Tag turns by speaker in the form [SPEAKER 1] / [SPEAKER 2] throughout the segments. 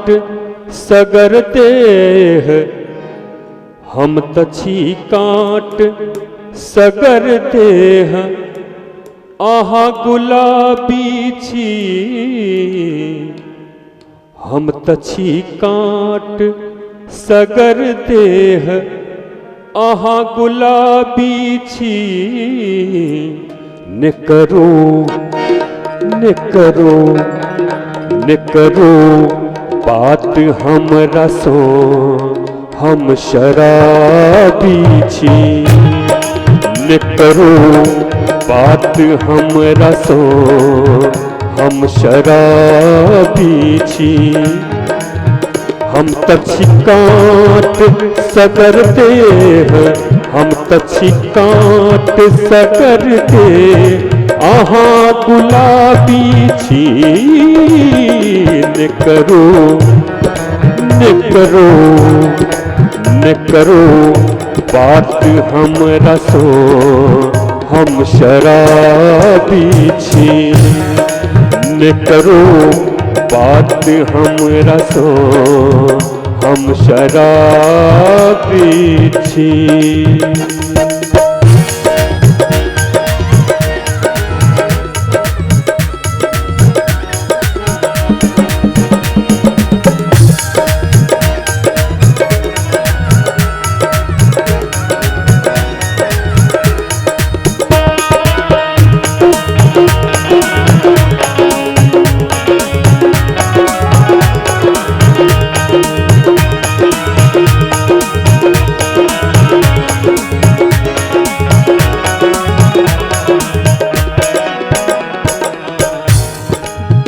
[SPEAKER 1] काट सगर देह हम तछी काट सगर देह आहा गुलाबी छी हम तछी काट सगर देह आहा गुलाबी छी निकरो निकरो निकरो बात हमरा सो हम शराबी छी निकरो बात हमरा सो हम शराबी छी हम तछी काट सगर देह हम तछी काट सगर देह आहा गुलाबी छी निकरो निकरो निकरो बात हमरा सो हम शराबी छी निकरो बात हमरा सो हम शराबी छी।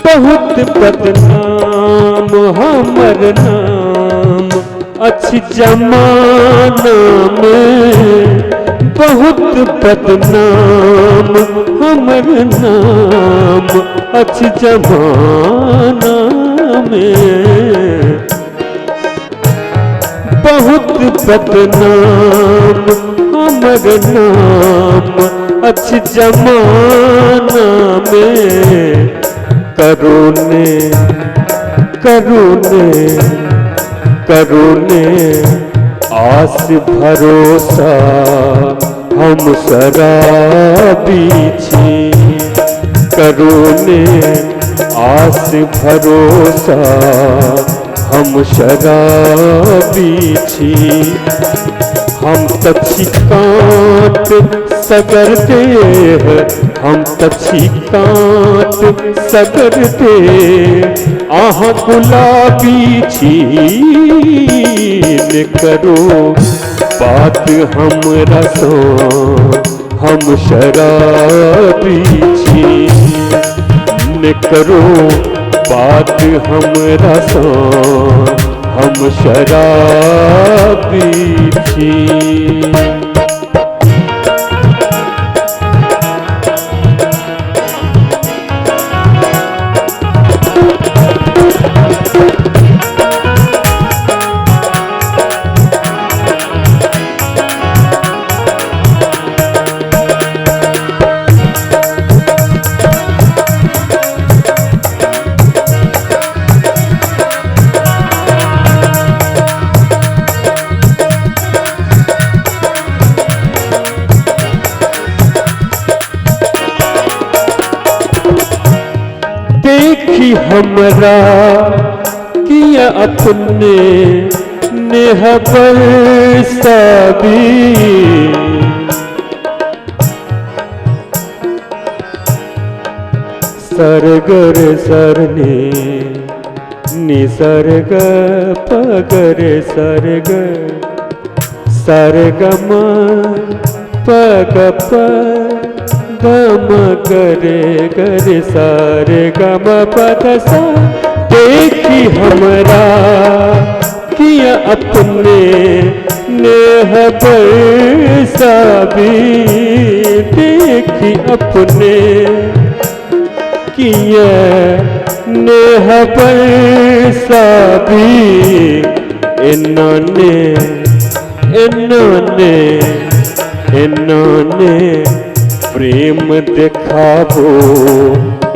[SPEAKER 1] बहुत बदनाम हमर नाम अच्छी जमाना में बहुत बदनाम हमर नाम अच्छी जमाना में बहुत बदनाम हमर नाम अच्छी जमाना में करुणे करुणे करुणे आस भरोसा हम शराबी छी करुणे आस भरोसा हम शराबी छी हम तछी काट सगर देह हम तछी काट सगर देह आहा गुलाबी छी निकरो बात हमरा सो हम शराबी छी निकरो बात हमरा सो हम शराबी छी। देखी हमरा किया अपने नेह बरसाबी सरगर सरने निसर्ग पगर सरग सरगम पग प गम गरे गरे सारे गम पद सा देखी हमरा किया अपने नेह बरसाबी देखी अपने किया नेह बरसाबी इन्होंने इन्होंने इन्होंने प्रेम दिखाबो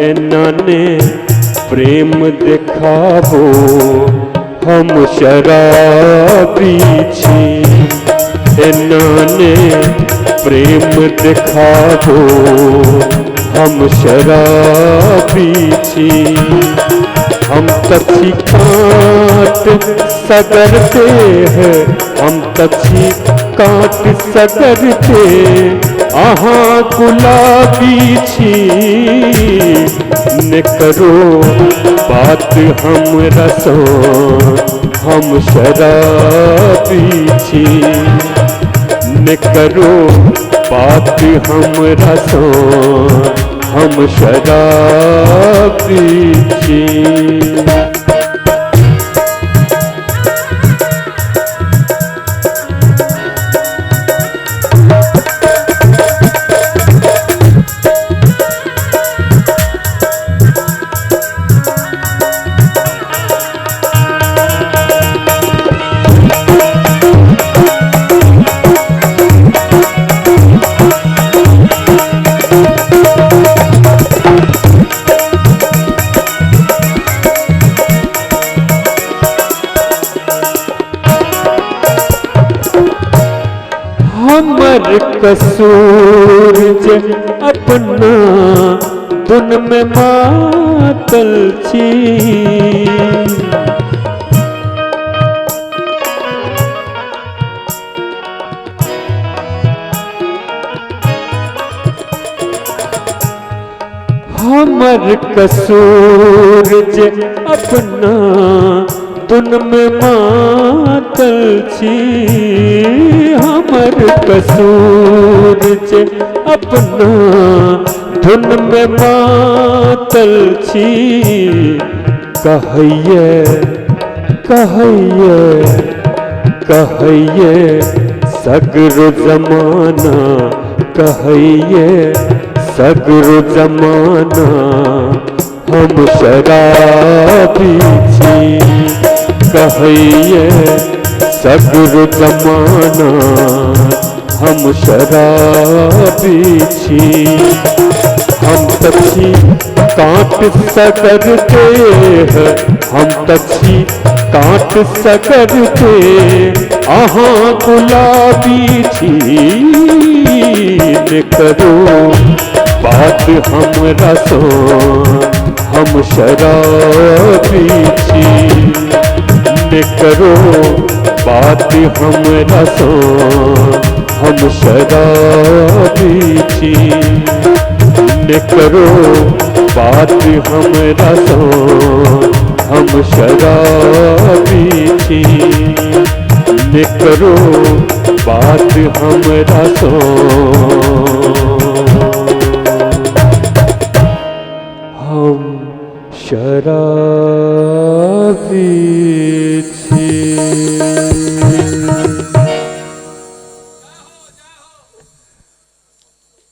[SPEAKER 1] इन्होंने प्रेम दिखावो हम शराबी छी। इन्होंने प्रेम दिखावो हम शराबी छी। हम तछी काट सगरते हैं, हम तछी काट सगरते आहा गुलाबी छी। न करो बात हम रसो हम शराबी छी। न करो बात हम रसो हम शराबी छी। हमर कसूर जे अपना दुन में मातल छी। हमर कसूर जे अपना दुन में मातल छी। हमर कसूर जे अपना धुन में मातल छी। कहैये कहैये कहैये सगरो जमाना, कहैये सगरो जमाना हम शराबी छी। कहैये सगरो जमाना हम शराबी छी। हम तछी काट सगरते हैं, हम तछी काट सगरते आहा गुलाबी छी। न करो बात हम रसो हम शराबी छी। न करो बात हम रसो हम शराबी छी। न करो बात हम रसो हम शराबी छी। न करो बात हम रसो हम शराबी छी।